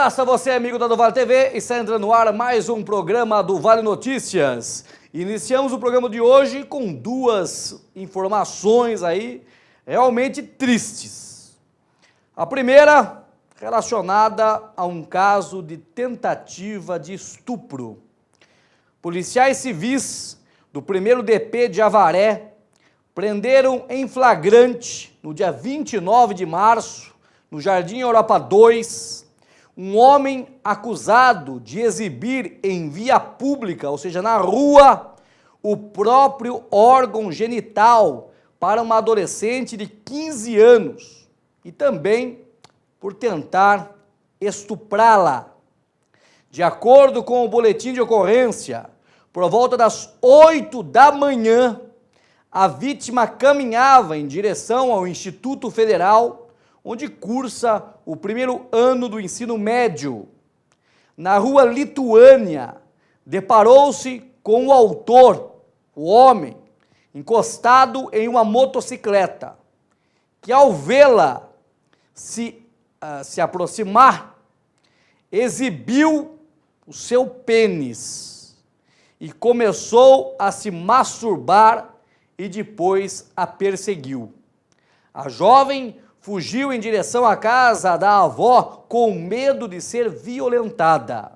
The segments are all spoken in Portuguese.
abraço a você, amigo da do Vale TV. Está entrando no ar mais um programa do Vale Notícias. Iniciamos o programa de hoje com duas informações aí realmente tristes. A primeira relacionada a um caso de tentativa de estupro. Policiais civis do 1º DP de Avaré prenderam em flagrante, no dia 29 de março, no Jardim Europa 2, um homem acusado de exibir em via pública, ou seja, na rua, o próprio órgão genital para uma adolescente de 15 anos e também por tentar estuprá-la. De acordo com o boletim de ocorrência, por volta das 8 da manhã, a vítima caminhava em direção ao Instituto Federal, onde cursa o 1º ano do ensino médio. Na rua Lituânia, deparou-se com o autor, o homem, encostado em uma motocicleta, que ao vê-la se aproximar, exibiu o seu pênis e começou a se masturbar e depois a perseguiu. A jovem fugiu em direção à casa da avó com medo de ser violentada.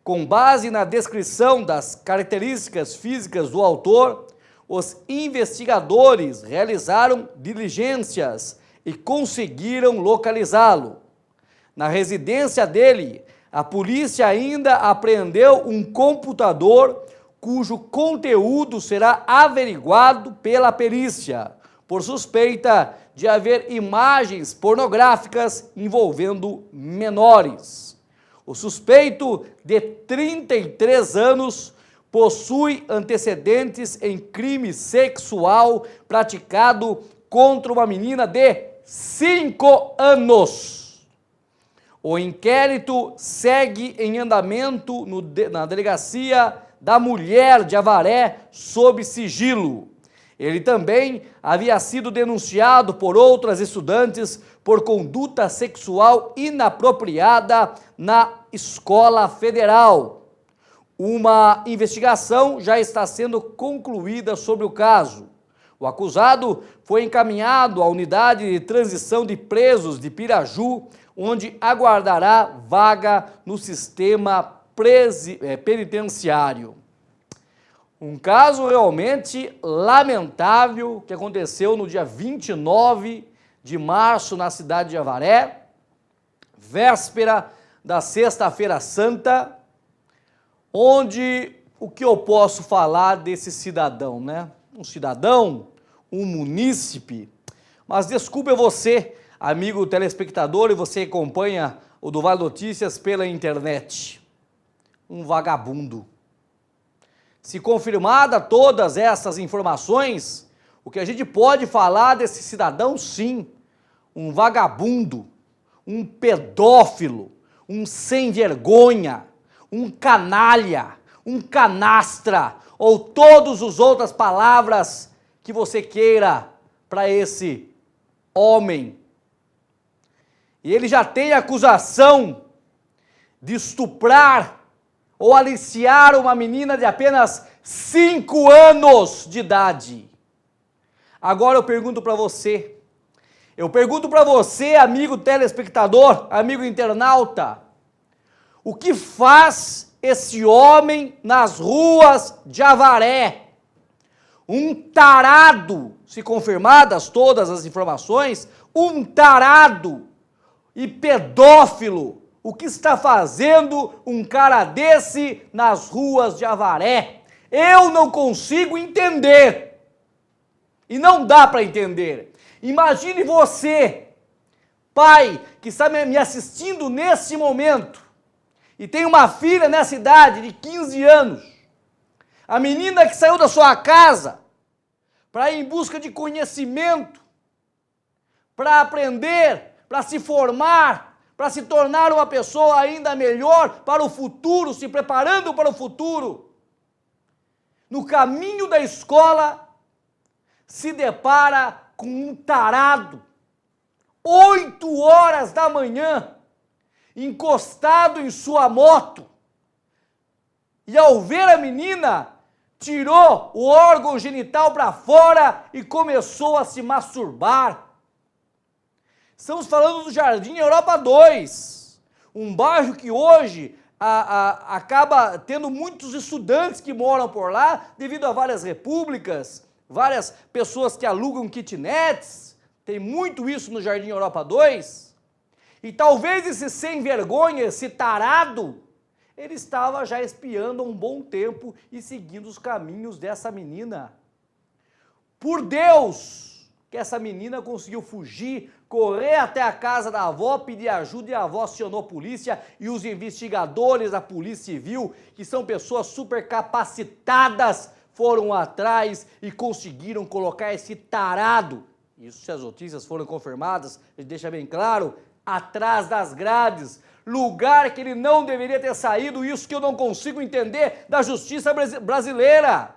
Com base na descrição das características físicas do autor, os investigadores realizaram diligências e conseguiram localizá-lo. Na residência dele, a polícia ainda apreendeu um computador cujo conteúdo será averiguado pela perícia, por suspeita de haver imagens pornográficas envolvendo menores. O suspeito, de 33 anos, possui antecedentes em crime sexual praticado contra uma menina de 5 anos. O inquérito segue em andamento na Delegacia da Mulher de Avaré sob sigilo. Ele também havia sido denunciado por outras estudantes por conduta sexual inapropriada na escola federal. Uma investigação já está sendo concluída sobre o caso. O acusado foi encaminhado à unidade de transição de presos de Piraju, onde aguardará vaga no sistema penitenciário. Um caso realmente lamentável que aconteceu no dia 29 de março na cidade de Avaré, véspera da Sexta-feira Santa, onde o que eu posso falar desse cidadão, né? Um cidadão, um munícipe, mas desculpe você, amigo telespectador, e você que acompanha o do Vale Notícias pela internet, um vagabundo. Se confirmada todas essas informações, o que a gente pode falar desse cidadão, sim, um vagabundo, um pedófilo, um sem vergonha, um canalha, um canastra, ou todas as outras palavras que você queira para esse homem. E ele já tem acusação de estuprar ou aliciar uma menina de apenas 5 anos de idade. Agora eu pergunto para você, amigo telespectador, amigo internauta, o que faz esse homem nas ruas de Avaré? Um tarado, se confirmadas todas as informações, um tarado e pedófilo. O que está fazendo um cara desse nas ruas de Avaré? Eu não consigo entender. E não dá para entender. Imagine você, pai, que está me assistindo nesse momento, e tem uma filha nessa idade de 15 anos. A menina que saiu da sua casa para ir em busca de conhecimento, para aprender, para se formar, para se tornar uma pessoa ainda melhor para o futuro, se preparando para o futuro. No caminho da escola, se depara com um tarado, 8 horas da manhã, encostado em sua moto. E ao ver a menina, tirou o órgão genital para fora e começou a se masturbar. Estamos falando do Jardim Europa 2, um bairro que hoje acaba tendo muitos estudantes que moram por lá, devido a várias repúblicas, várias pessoas que alugam kitnets, tem muito isso no Jardim Europa 2, e talvez esse sem vergonha, esse tarado, ele estava já espiando há um bom tempo e seguindo os caminhos dessa menina. Por Deus, que essa menina conseguiu fugir, correr até a casa da avó, pedir ajuda e a avó acionou a polícia e os investigadores da Polícia Civil, que são pessoas super capacitadas, foram atrás e conseguiram colocar esse tarado, isso se as notícias foram confirmadas, ele deixa bem claro, atrás das grades, lugar que ele não deveria ter saído, isso que eu não consigo entender da justiça brasileira.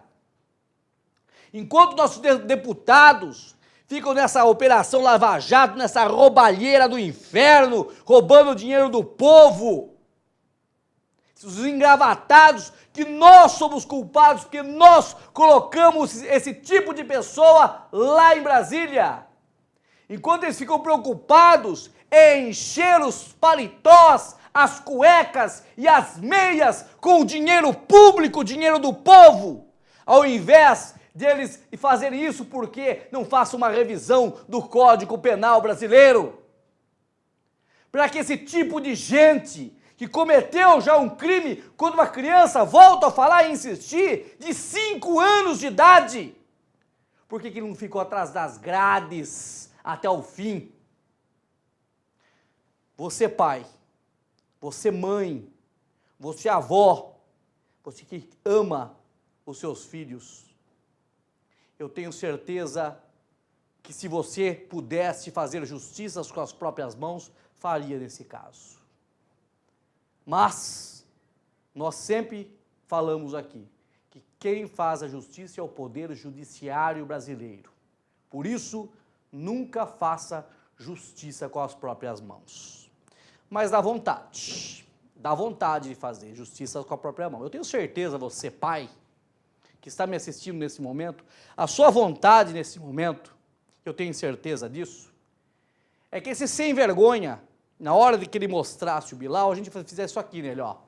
Enquanto nossos deputados ficam nessa operação Lava Jato, nessa roubalheira do inferno, roubando o dinheiro do povo, os engravatados, que nós somos culpados, porque nós colocamos esse tipo de pessoa lá em Brasília. Enquanto eles ficam preocupados em encher os paletós, as cuecas e as meias com o dinheiro público, o dinheiro do povo, ao invés deles fazerem isso porque não façam uma revisão do Código Penal brasileiro, para que esse tipo de gente que cometeu já um crime quando uma criança, volta a falar e insistir, de 5 anos de idade, por que não ficou atrás das grades até o fim? Você pai, você mãe, você avó, você que ama os seus filhos, eu tenho certeza que se você pudesse fazer justiça com as próprias mãos, faria nesse caso. Mas nós sempre falamos aqui que quem faz a justiça é o Poder Judiciário brasileiro. Por isso, nunca faça justiça com as próprias mãos. Mas dá vontade de fazer justiça com a própria mão. Eu tenho certeza, você pai, que está me assistindo nesse momento, a sua vontade nesse momento, eu tenho certeza disso, é que esse sem vergonha, na hora de que ele mostrasse o Bilal, a gente fizesse isso aqui nele, ó.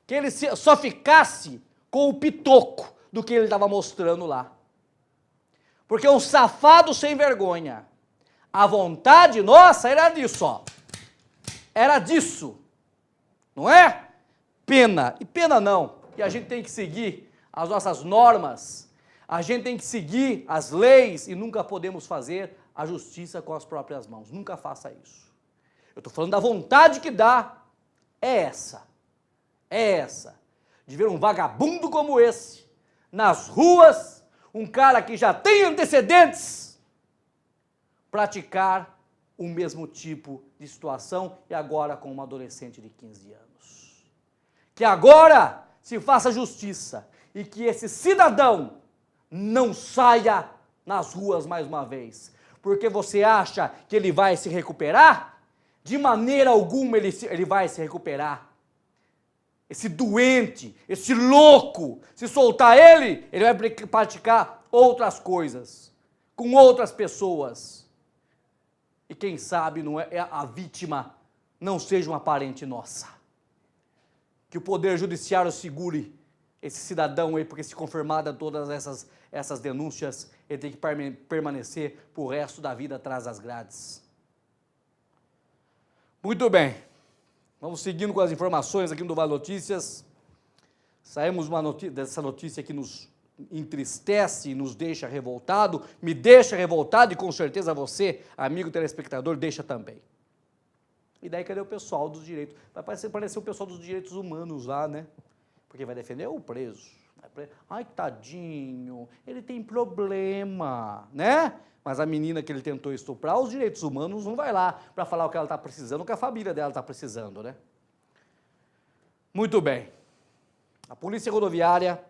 Que ele só ficasse com o pitoco do que ele estava mostrando lá. Porque um safado sem vergonha, a vontade nossa era disso, ó. Era disso, não é? Pena, e pena não, e a gente tem que seguir as nossas normas, a gente tem que seguir as leis e nunca podemos fazer a justiça com as próprias mãos, nunca faça isso. Eu estou falando da vontade que dá, é essa, de ver um vagabundo como esse, nas ruas, um cara que já tem antecedentes, praticar o mesmo tipo de situação e agora com uma adolescente de 15 anos. Que agora se faça justiça e que esse cidadão não saia nas ruas mais uma vez. Porque você acha que ele vai se recuperar? De maneira alguma ele vai se recuperar. Esse doente, esse louco, se soltar ele vai praticar outras coisas, com outras pessoas. E quem sabe não é a vítima não seja uma parente nossa. Que o Poder Judiciário segure esse cidadão aí, porque se confirmada todas essas denúncias, ele tem que permanecer pro resto da vida atrás das grades. Muito bem, vamos seguindo com as informações aqui no Vale Notícias. Saímos dessa notícia que nos entristece e nos deixa revoltado, me deixa revoltado e com certeza você, amigo telespectador, deixa também. E daí cadê o pessoal dos direitos? Vai parecer o pessoal dos direitos humanos lá, né? Porque vai defender o preso. Ai, tadinho, ele tem problema, né? Mas a menina que ele tentou estuprar, os direitos humanos não vai lá para falar o que ela está precisando, o que a família dela está precisando, né? Muito bem. A Polícia Rodoviária,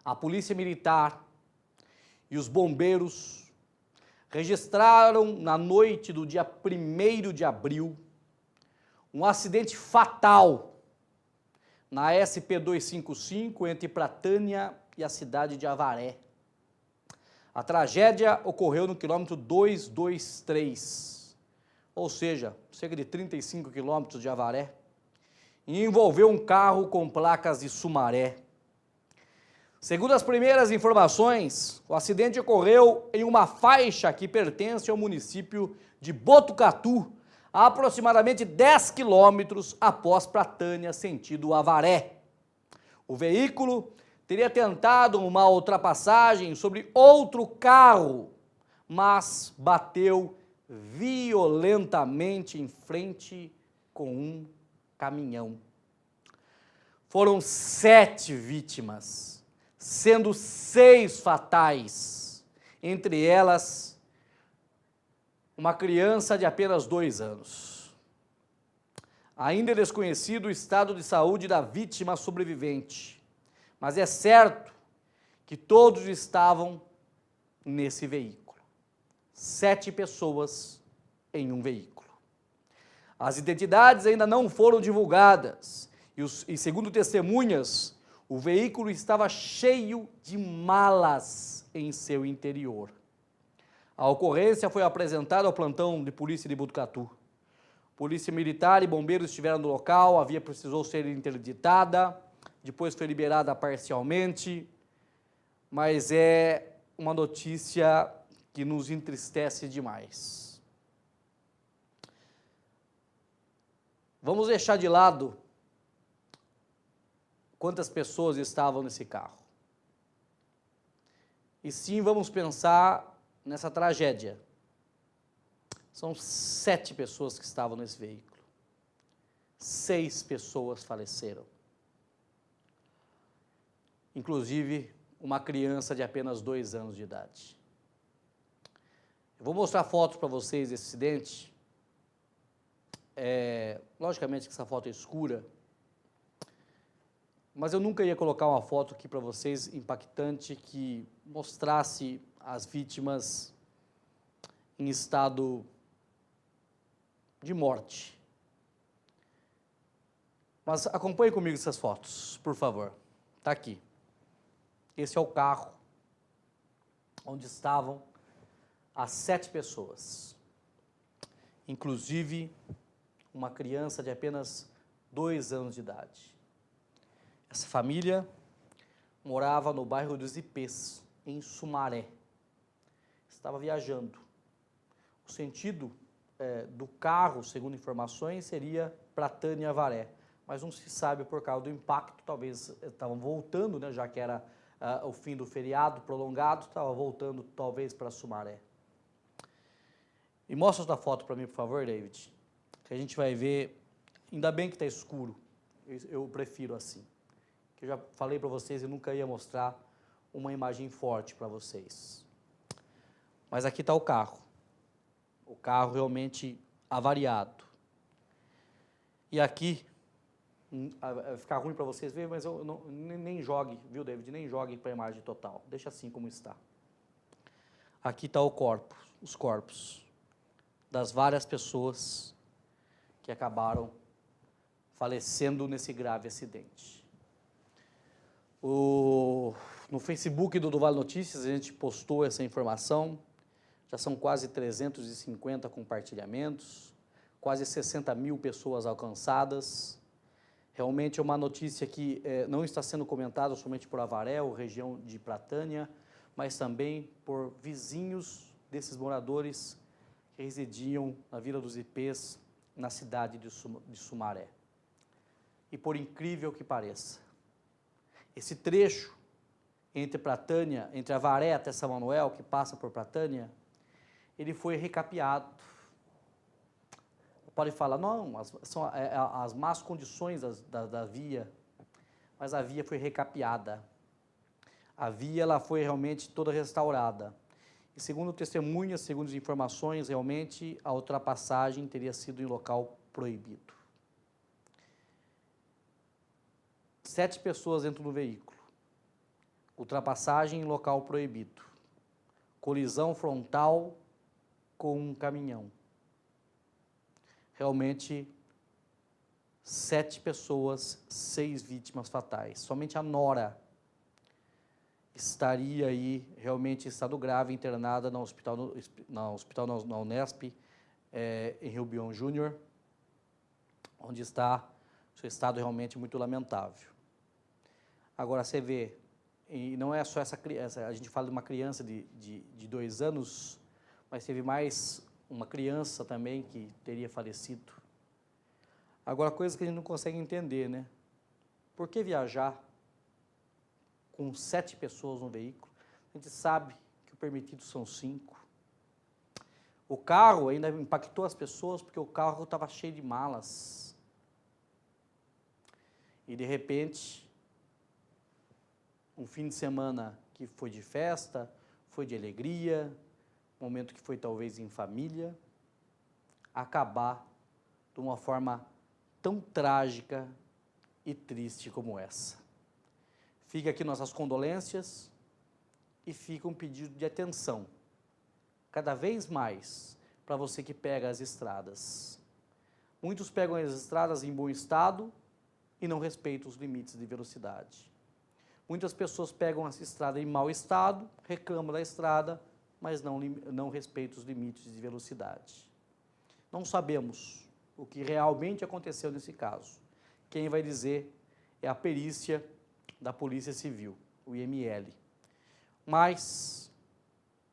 a Polícia Militar e os bombeiros registraram na noite do dia 1º de abril um acidente fatal na SP-255 entre Pratânia e a cidade de Avaré. A tragédia ocorreu no quilômetro 223, ou seja, cerca de 35 quilômetros de Avaré, e envolveu um carro com placas de Sumaré. Segundo as primeiras informações, o acidente ocorreu em uma faixa que pertence ao município de Botucatu, a aproximadamente 10 quilômetros após Pratânia, sentido Avaré. O veículo teria tentado uma ultrapassagem sobre outro carro, mas bateu violentamente em frente com um caminhão. Foram 7 vítimas, sendo 6 fatais, entre elas uma criança de apenas 2 anos. Ainda é desconhecido o estado de saúde da vítima sobrevivente, mas é certo que todos estavam nesse veículo. 7 pessoas em um veículo. As identidades ainda não foram divulgadas e segundo testemunhas, o veículo estava cheio de malas em seu interior. A ocorrência foi apresentada ao plantão de polícia de Botucatu. Polícia militar e bombeiros estiveram no local, a via precisou ser interditada, depois foi liberada parcialmente, mas é uma notícia que nos entristece demais. Vamos deixar de lado quantas pessoas estavam nesse carro. E sim, vamos pensar nessa tragédia. São 7 pessoas que estavam nesse veículo. 6 pessoas faleceram. Inclusive, uma criança de apenas 2 anos de idade. Eu vou mostrar fotos para vocês desse acidente. Logicamente que essa foto é escura, mas eu nunca ia colocar uma foto aqui para vocês impactante que mostrasse as vítimas em estado de morte. Mas acompanhe comigo essas fotos, por favor. Está aqui. Esse é o carro onde estavam as 7 pessoas, inclusive uma criança de apenas 2 anos de idade. Essa família morava no bairro dos Ipês, em Sumaré. Estava viajando. O sentido do carro, segundo informações, seria Pratânia e Avaré, mas não se sabe por causa do impacto, talvez estavam voltando, né, já que era o fim do feriado prolongado, estava voltando talvez para Sumaré. E mostra outra foto para mim, por favor, David, que a gente vai ver, ainda bem que está escuro, eu prefiro assim, que eu já falei para vocês e nunca ia mostrar uma imagem forte para vocês. Mas aqui está o carro realmente avariado. E aqui, vai ficar ruim para vocês verem, mas eu nem jogue, viu, David? Nem jogue para a imagem total, deixa assim como está. Aqui está os corpos das várias pessoas que acabaram falecendo nesse grave acidente. No Facebook do Vale Notícias a gente postou essa informação, já são quase 350 compartilhamentos, quase 60 mil pessoas alcançadas. Realmente é uma notícia que não está sendo comentada somente por Avaré, ou região de Pratânia, mas também por vizinhos desses moradores que residiam na Vila dos Ipês, na cidade de Sumaré. E por incrível que pareça, esse trecho entre Pratânia, entre Avaré até São Manuel, que passa por Pratânia, ele foi recapeado. Pode falar, não, são as más condições da via, mas a via foi recapeada. A via ela foi realmente toda restaurada. E segundo testemunhas, segundo as informações, realmente a ultrapassagem teria sido em local proibido. 7 pessoas dentro do veículo. Ultrapassagem em local proibido. Colisão frontal com um caminhão. Realmente, 7 pessoas, 6 vítimas fatais. Somente a nora estaria aí realmente em estado grave, internada na Unesp, em Rio Bion Júnior, onde está seu estado realmente muito lamentável. Agora você vê, e não é só essa criança, a gente fala de uma criança de 2 anos, mas teve mais uma criança também que teria falecido. Agora, coisa que a gente não consegue entender, né? Por que viajar com 7 pessoas no veículo? A gente sabe que o permitido são 5. O carro ainda impactou as pessoas porque o carro estava cheio de malas. E, de repente, um fim de semana que foi de festa, foi de alegria, momento que foi talvez em família, acabar de uma forma tão trágica e triste como essa. Fica aqui nossas condolências e fica um pedido de atenção, cada vez mais, para você que pega as estradas. Muitos pegam as estradas em bom estado e não respeitam os limites de velocidade. Muitas pessoas pegam essa estrada em mau estado, reclamam da estrada, mas não respeitam os limites de velocidade. Não sabemos o que realmente aconteceu nesse caso. Quem vai dizer é a perícia da Polícia Civil, o IML. Mas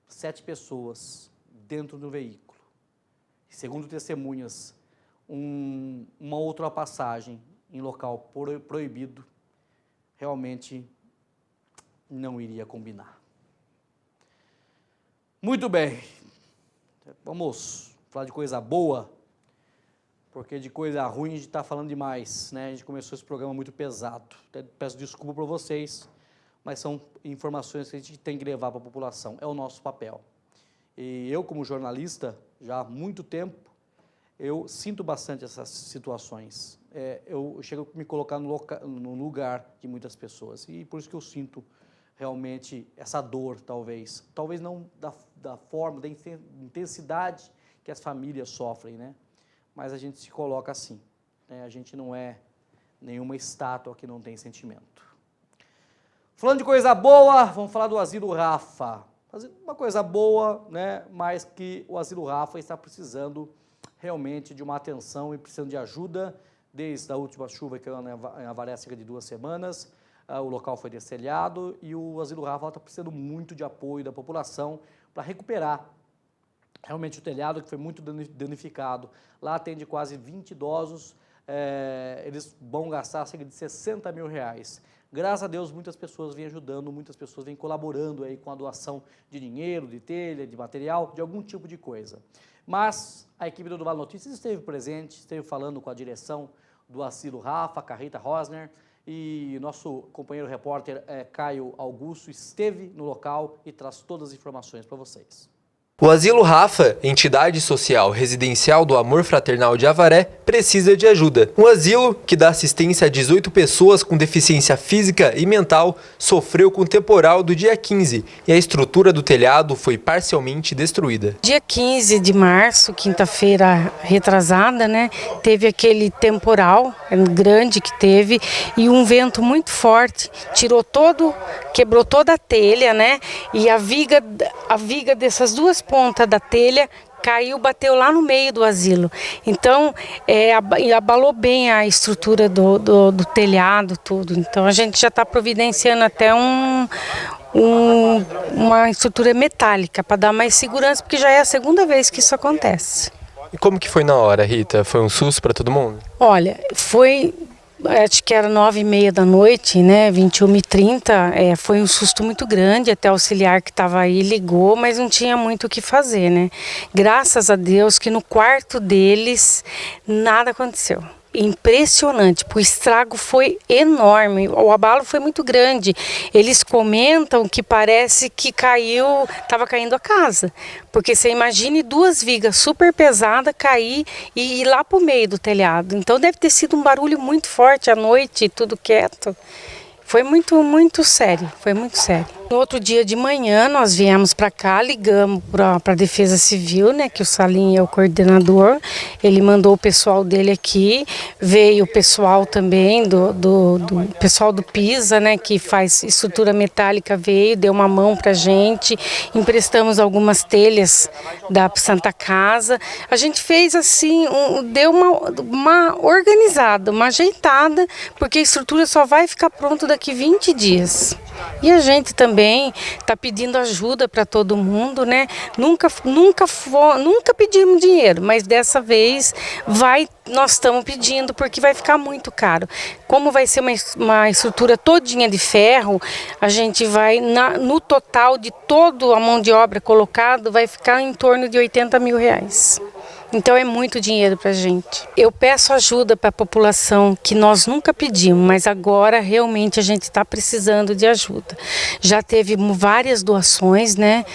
7 pessoas dentro do veículo. Segundo testemunhas, uma outra passagem em local proibido, realmente não iria combinar. Muito bem, vamos falar de coisa boa, porque de coisa ruim a gente está falando demais, né? A gente começou esse programa muito pesado. Até peço desculpa para vocês, mas são informações que a gente tem que levar para a população. É o nosso papel. E eu, como jornalista, já há muito tempo, eu sinto bastante essas situações. Eu chego a me colocar no lugar de muitas pessoas. E por isso que eu sinto realmente essa dor, talvez. Talvez não da forma, da intensidade que as famílias sofrem, né? Mas a gente se coloca assim, né? A gente não é nenhuma estátua que não tem sentimento. Falando de coisa boa, vamos falar do Asilo Rafa. Uma coisa boa, né? Mas que o Asilo Rafa está precisando realmente de uma atenção e precisando de ajuda. Desde a última chuva que caiu em Avaré há cerca de 2 semanas, o local foi destelhado e o Asilo Rafa está precisando muito de apoio da população para recuperar realmente o telhado, que foi muito danificado. Lá atende quase 20 idosos, eles vão gastar cerca de R$60 mil. Graças a Deus, muitas pessoas vêm ajudando, muitas pessoas vêm colaborando aí com a doação de dinheiro, de telha, de material, de algum tipo de coisa. Mas a equipe do Vale Notícias esteve presente, esteve falando com a direção do Asilo Rafa, Carrita Rosner, e nosso companheiro repórter Caio Augusto esteve no local e traz todas as informações para vocês. O Asilo Rafa, entidade social residencial do Amor Fraternal de Avaré, precisa de ajuda. Um asilo que dá assistência a 18 pessoas com deficiência física e mental sofreu com o temporal do dia 15 e a estrutura do telhado foi parcialmente destruída. Dia 15 de março, quinta-feira retrasada, né, teve aquele temporal grande que teve e um vento muito forte, quebrou toda a telha, né, e a viga dessas duas pontas da telha caiu, bateu lá no meio do asilo. Então, abalou bem a estrutura do telhado, tudo. Então, a gente já está providenciando até uma estrutura metálica para dar mais segurança, porque já é a segunda vez que isso acontece. E como que foi na hora, Rita? Foi um susto para todo mundo? Olha, acho que era 9h30 da noite, né, 21h30, foi um susto muito grande, até o auxiliar que estava aí ligou, mas não tinha muito o que fazer, né. Graças a Deus que no quarto deles nada aconteceu. Impressionante, o estrago foi enorme, o abalo foi muito grande. Eles comentam que parece que estava caindo a casa, porque você imagine 2 vigas super pesadas cair e ir lá para o meio do telhado. Então deve ter sido um barulho muito forte à noite, tudo quieto. Foi muito, muito sério, foi muito sério. No outro dia de manhã, nós viemos para cá, ligamos para a Defesa Civil, né, que o Salim é o coordenador. Ele mandou o pessoal dele aqui, veio o pessoal também do pessoal do PISA, né, que faz estrutura metálica, veio, deu uma mão para a gente, emprestamos algumas telhas da Santa Casa. A gente fez assim, deu uma organizada, uma ajeitada, porque a estrutura só vai ficar pronta daqui 20 dias. E a gente também está pedindo ajuda para todo mundo, né? Nunca pedimos dinheiro, mas dessa vez nós estamos pedindo porque vai ficar muito caro. Como vai ser uma estrutura todinha de ferro, a gente vai, no total de toda a mão de obra colocada, vai ficar em torno de R$80 mil. Então é muito dinheiro para a gente. Eu peço ajuda para a população, que nós nunca pedimos, mas agora realmente a gente está precisando de ajuda. Já teve várias doações, né?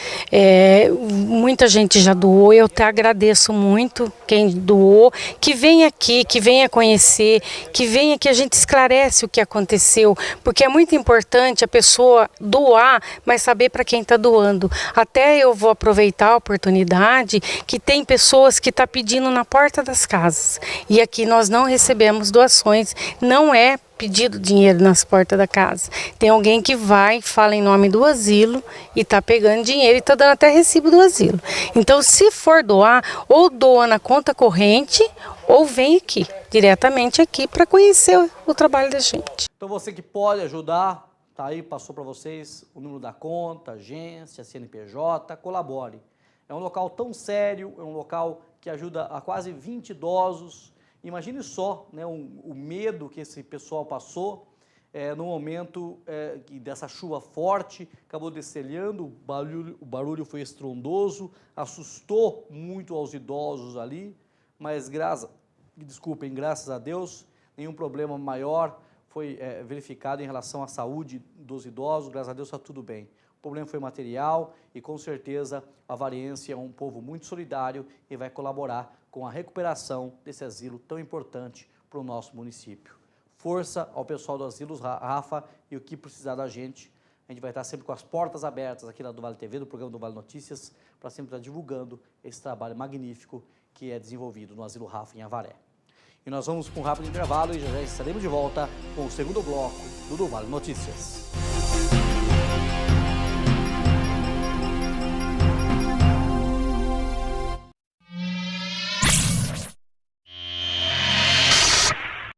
Muita gente já doou, eu te agradeço muito quem doou, que venha aqui, que venha conhecer, que venha que a gente esclarece o que aconteceu, porque é muito importante a pessoa doar, mas saber para quem está doando. Até eu vou aproveitar a oportunidade que tem pessoas que estão pedindo na porta das casas. E aqui nós não recebemos doações, não é pedido dinheiro nas portas da casa. Tem alguém que vai, fala em nome do asilo e está pegando dinheiro e está dando até recibo do asilo. Então, se for doar, ou doa na conta corrente, ou vem aqui, diretamente aqui, para conhecer o trabalho da gente. Então, você que pode ajudar, tá aí, passou para vocês o número da conta, agência, CNPJ, colabore. É um local tão sério, é um local que ajuda a quase 20 idosos. Imagine só, né, o medo que esse pessoal passou no momento dessa chuva forte, acabou destelhando, o barulho foi estrondoso, assustou muito aos idosos ali, mas graças a Deus, nenhum problema maior foi verificado em relação à saúde dos idosos, graças a Deus está tudo bem. O problema foi material e, com certeza, a Avariense é um povo muito solidário e vai colaborar com a recuperação desse asilo tão importante para o nosso município. Força ao pessoal do Asilos Rafa, e o que precisar da gente, a gente vai estar sempre com as portas abertas aqui do Vale TV, do programa do Vale Notícias, para sempre estar divulgando esse trabalho magnífico que é desenvolvido no Asilo Rafa em Avaré. E nós vamos com um rápido intervalo e já estaremos de volta com o segundo bloco do Vale Notícias.